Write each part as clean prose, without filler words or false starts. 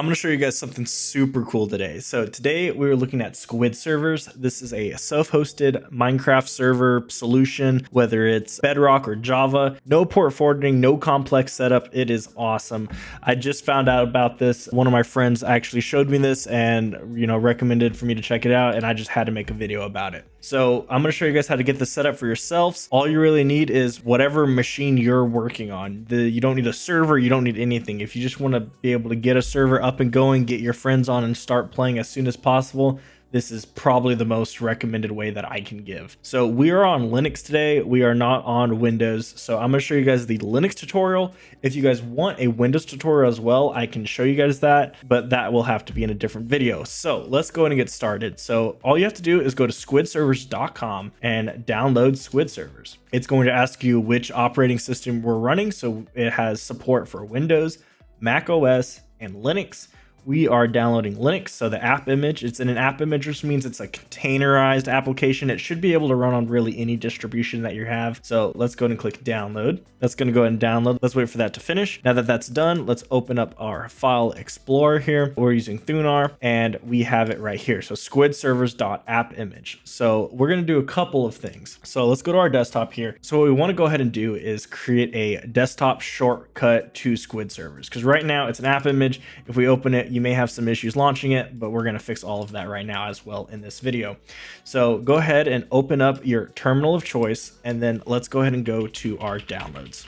I'm going to show you guys something super cool today. So today we were looking at Squid servers. This is a self-hosted Minecraft server solution, whether it's Bedrock or Java. No port forwarding, no complex setup. It is awesome. I just found out about this. One of my friends actually showed me this and, recommended for me to check it out, and I just had to make a video about it. So I'm going to show you guys how to get this set up for yourselves. All you really need is whatever machine you're working on. You don't need a server, you don't need anything. If you just want to be able to get a server up and going, get your friends on and start playing as soon as possible, this is probably the most recommended way that I can give. So we are on Linux today. We are not on Windows. So I'm going to show you guys the Linux tutorial. If you guys want a Windows tutorial as well, I can show you guys that, but that will have to be in a different video. So let's go ahead and get started. So all you have to do is go to squidservers.com and download Squid servers. It's going to ask you which operating system we're running. So it has support for Windows, Mac OS, and Linux. We are downloading Linux, so the app image, it's in an app image, which means it's a containerized application. It should be able to run on really any distribution that you have. So let's go ahead and click download. That's going to go ahead and download. Let's wait for that to finish. Now that that's done, let's open up our file explorer here. We're using Thunar and we have it right here. So squidservers.appimage. So we're going to do a couple of things. So let's go to our desktop here. So what we want to go ahead and do is create a desktop shortcut to Squid servers, because right now it's an app image. If we open it, you may have some issues launching it, but we're going to fix all of that right now as well in this video. So go ahead and open up your terminal of choice, and then let's go ahead and go to our downloads.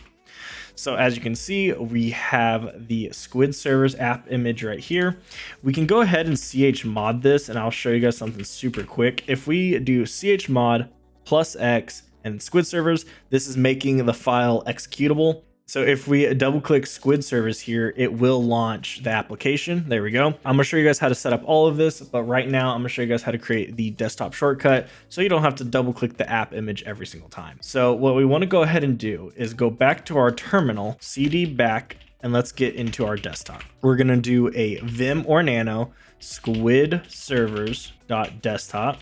So as you can see, we have the Squid servers app image right here. We can go ahead and chmod this, and I'll show you guys something super quick. If we do chmod +x and Squid servers, this is making the file executable. So if we double click Squid servers here, it will launch the application. There we go. I'm gonna show you guys how to set up all of this, but right now I'm gonna show you guys how to create the desktop shortcut so you don't have to double click the app image every single time. So what we wanna go ahead and do is go back to our terminal, cd back, and let's get into our desktop. We're gonna do a vim or nano squid servers.desktop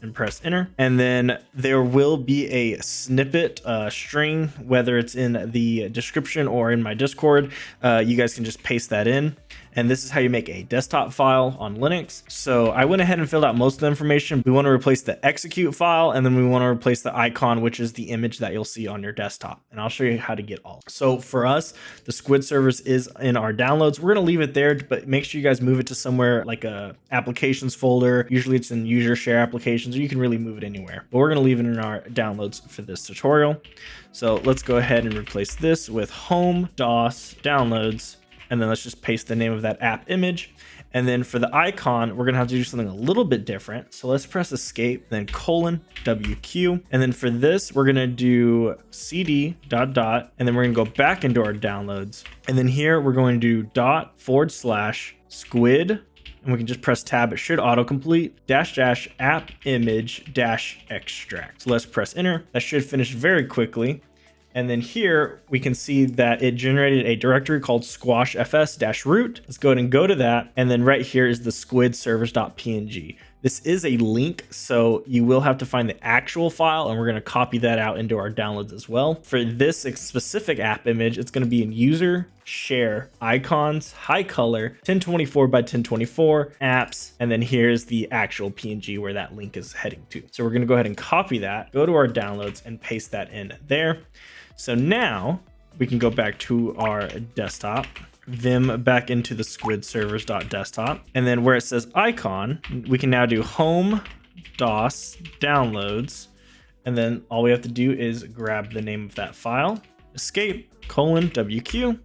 and press enter. And then there will be a snippet string, whether it's in the description or in my Discord. You guys can just paste that in. And this is how you make a desktop file on Linux. So I went ahead and filled out most of the information. We want to replace the execute file, and then we want to replace the icon, which is the image that you'll see on your desktop. And I'll show you how to get all. So for us, the Squid servers is in our downloads. We're going to leave it there, but make sure you guys move it to somewhere like a applications folder. Usually it's in user share applications, or you can really move it anywhere. But we're going to leave it in our downloads for this tutorial. So let's go ahead and replace this with home DOS downloads. And then let's just paste the name of that app image. And then for the icon, we're gonna have to do something a little bit different. So let's press escape, then :WQ. And then for this, we're gonna do cd ... and then we're gonna go back into our downloads. And then here we're going to do /squid. And we can just press tab. It should autocomplete -- app image - extract. So let's press enter. That should finish very quickly. And then here we can see that it generated a directory called squashfs-root. Let's go ahead and go to that. And then right here is the squid servers.png. This is a link, so you will have to find the actual file, and we're going to copy that out into our downloads as well. For this specific app image, it's going to be in user, share, icons, high color, 1024 by 1024, apps, and then here's the actual PNG where that link is heading to. So we're going to go ahead and copy that, go to our downloads, and paste that in there. So now we can go back to our desktop, vim back into the squid servers.desktop, and then where it says icon, we can now do home DOS downloads, and then all we have to do is grab the name of that file, escape :WQ,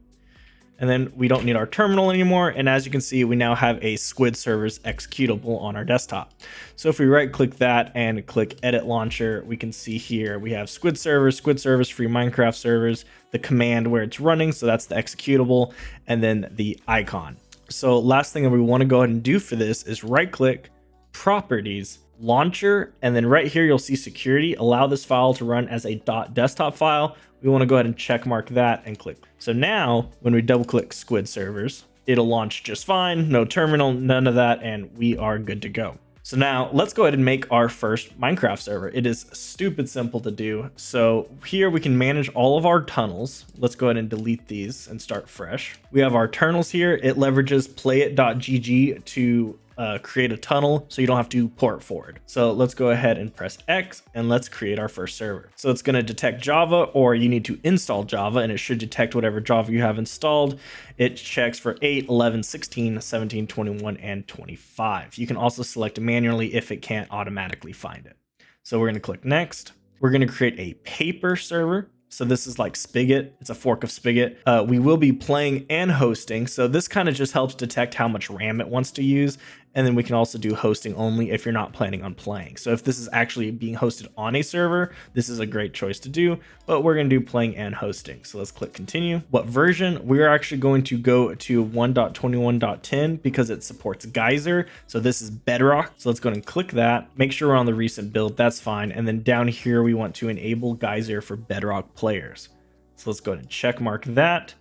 and then we don't need our terminal anymore. And as you can see, we now have a Squid servers executable on our desktop. So if we right click that and click edit launcher, we can see here we have Squid servers free Minecraft servers, the command where it's running. So that's the executable, and then the icon. So last thing that we want to go ahead and do for this is right click, properties, launcher, and then right here you'll see security. Allow this file to run as a .desktop file. We want to go ahead and check mark that and click. So now when we double click Squid servers, it'll launch just fine, no terminal, none of that, and we are good to go. So now let's go ahead and make our first Minecraft server. It is stupid simple to do. So here we can manage all of our tunnels. Let's go ahead and delete these and start fresh. We have our tunnels here. It leverages playit.gg to create a tunnel so you don't have to port forward. So let's go ahead and press X and let's create our first server. So it's going to detect Java, or you need to install Java, and it should detect whatever Java you have installed. It checks for 8, 11, 16, 17, 21, and 25. You can also select manually if it can't automatically find it. So we're going to click next. We're going to create a paper server. So this is like Spigot. It's a fork of Spigot. We will be playing and hosting. So this kind of just helps detect how much RAM it wants to use. And then we can also do hosting only if you're not planning on playing. So if this is actually being hosted on a server, this is a great choice to do, but we're going to do playing and hosting. So let's click continue. What version? We're actually going to go to 1.21.10 because it supports Geyser. So this is Bedrock. So let's go ahead and click that. Make sure we're on the recent build. That's fine. And then down here, we want to enable Geyser for Bedrock players. So let's go ahead and check mark that.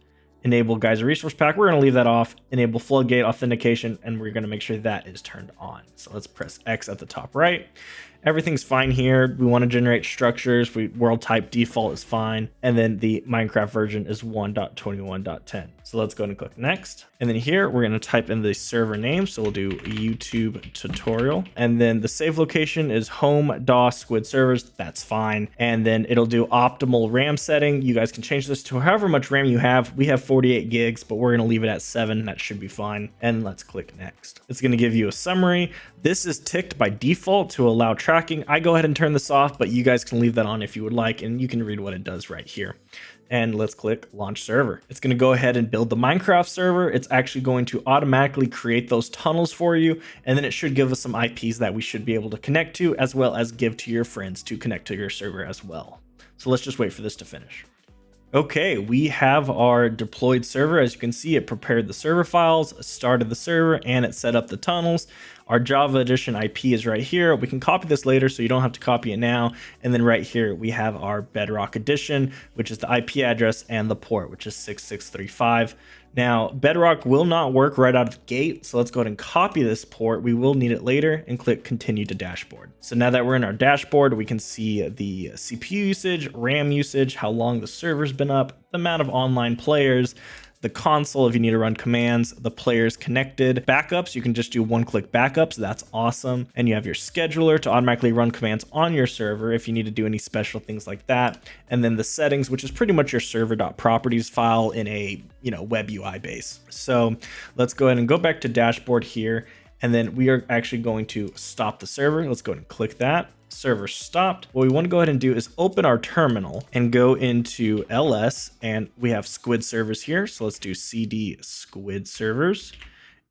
Enable Geyser Resource Pack. We're going to leave that off. Enable Floodgate Authentication, and we're going to make sure that is turned on. So let's press X at the top right. Everything's fine here. We want to generate structures. World type default is fine. And then the Minecraft version is 1.21.10. So let's go ahead and click next. And then here we're going to type in the server name. So we'll do YouTube tutorial. And then the save location is home DOS Squid servers. That's fine. And then it'll do optimal RAM setting. You guys can change this to however much RAM you have. We have 48 gigs, but we're going to leave it at 7. That should be fine. And let's click next. It's going to give you a summary. This is ticked by default to allow tracking. I go ahead and turn this off, but you guys can leave that on if you would like, and you can read what it does right here. And let's click launch server. It's going to go ahead and build the Minecraft server. It's actually going to automatically create those tunnels for you, and then it should give us some IPs that we should be able to connect to, as well as give to your friends to connect to your server as well. So let's just wait for this to finish. Okay, we have our deployed server. As you can see, it prepared the server files, started the server, and it set up the tunnels. Our Java edition IP is right here. We can copy this later, so you don't have to copy it now. And then right here, we have our Bedrock edition, which is the IP address, and the port, which is 6635. Now, Bedrock will not work right out of the gate, so let's go ahead and copy this port. We will need it later, and click continue to dashboard. So now that we're in our dashboard, we can see the CPU usage, RAM usage, how long the server's been up, the amount of online players, the console if you need to run commands, the players connected, backups. You can just do one-click backups. That's awesome. And you have your scheduler to automatically run commands on your server if you need to do any special things like that. And then the settings, which is pretty much your server.properties file in a web UI base. So let's go ahead and go back to dashboard here. And then we are actually going to stop the server. Let's go ahead and click that. Server stopped. What we want to go ahead and do is open our terminal and go into LS, and we have Squid servers here. So let's do CD Squid servers.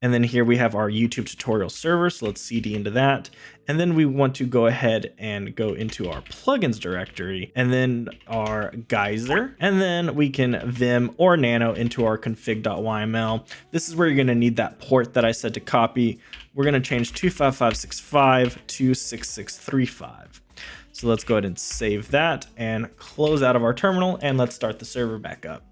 And then here we have our YouTube tutorial server. So let's CD into that. And then we want to go ahead and go into our plugins directory, and then our Geyser. And then we can Vim or Nano into our config.yml. This is where you're going to need that port that I said to copy. We're going to change 25565 to 6635. So let's go ahead and save that and close out of our terminal, and let's start the server back up.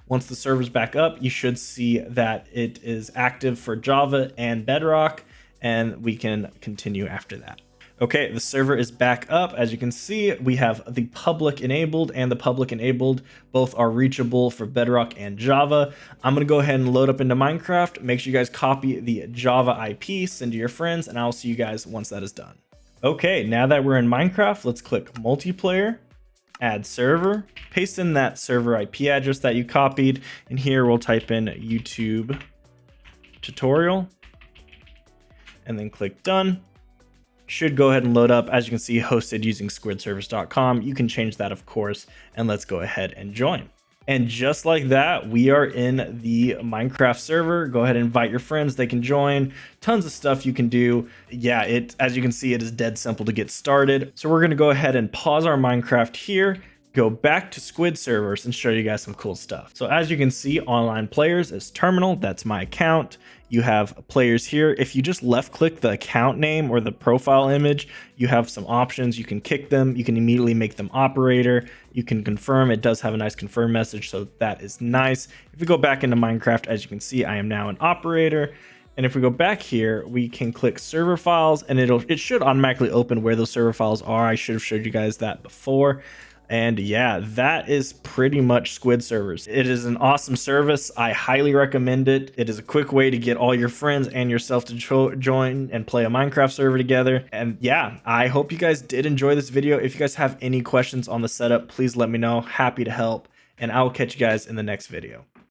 Once the server's back up, you should see that it is active for Java and Bedrock, and we can continue after that. Okay, the server is back up. As you can see, we have the public enabled, and the public enabled both are reachable for Bedrock and Java. I'm gonna go ahead and load up into Minecraft. Make sure you guys copy the Java IP, send to your friends, and I'll see you guys once that is done. Okay, now that we're in Minecraft, let's click multiplayer, add server, paste in that server IP address that you copied, and here we'll type in YouTube tutorial, and then click done. Should go ahead and load up. As you can see, hosted using squidservers.com. You can change that, of course, and let's go ahead and join. And just like that, we are in the Minecraft server. Go ahead and invite your friends. They can join. Tons of stuff you can do. Yeah, as you can see, it is dead simple to get started. So we're going to go ahead and pause our Minecraft here, go back to Squid servers, and show you guys some cool stuff. So as you can see, online players is terminal. That's my account. You have players here. If you just left click the account name or the profile image, you have some options. You can kick them. You can immediately make them operator. You can confirm. It does have a nice confirm message, so that is nice. If we go back into Minecraft, as you can see, I am now an operator. And if we go back here, we can click server files, and it should automatically open where those server files are. I should have showed you guys that before. And yeah, that is pretty much Squid servers. It is an awesome service. I highly recommend it. It is a quick way to get all your friends and yourself to join and play a Minecraft server together. And yeah, I hope you guys did enjoy this video. If you guys have any questions on the setup, please let me know. Happy to help. And I will catch you guys in the next video.